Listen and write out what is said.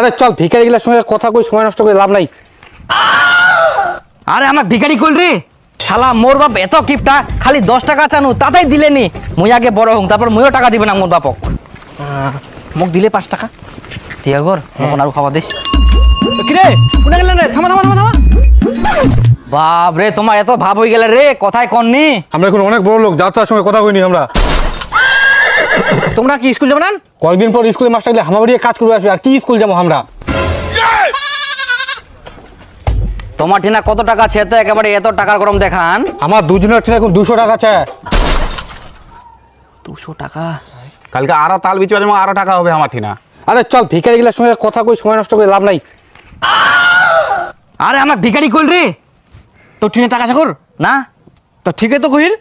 আরে চল ভিখারি গিলার সঙ্গে কথা কই, সময় নষ্ট করে লাভ নাই। আরে আমাক ভিখারি কইল রে শালা, মোর বাপ এত কিপটা, খালি 10 টাকা চানু তাতেই দিলেনি। মুই আগে বড় হং, তারপর মুইও টাকা দিবে না মোর বাপক। মোক দিলে 5 টাকা দিয়া গর, এখন আর খাওয়া দিস। কিরে কোনা গেলেন রে? থামা থামা থামা থামা। বাপ রে, তোমার এত ভাব হয়ে গেলে রে, কথাই কননি। আমরা এখন অনেক বড় লোক, যাত্রার সঙ্গে কথা কইনি আমরা। তোমরা কি স্কুল যাবে না? কয়েকদিন পর স্কুলে মাস্টার গেলে হামাবাড়ি কাজ করবে আসবে, আর কি স্কুল যাবো আমরা? তোমার ঠিনা কত টাকা আছে তো একেবারে এত টাকার গরম দেখান? আমার দুজনের ঠিক এখন 200 টাকা আছে। 200 টাকা? কালকে আরো তাল বিচে যাবো, আরো টাকা হবে আমার ঠিনা। আরে চল ভিখারি গিলার সঙ্গে কথা কই, সময় নষ্ট করে লাভ নাই। আরে আমাক ভিখারি কইল রে, তো ঠিনে টাকা আছে কর না? তো ঠিকই তো কইল।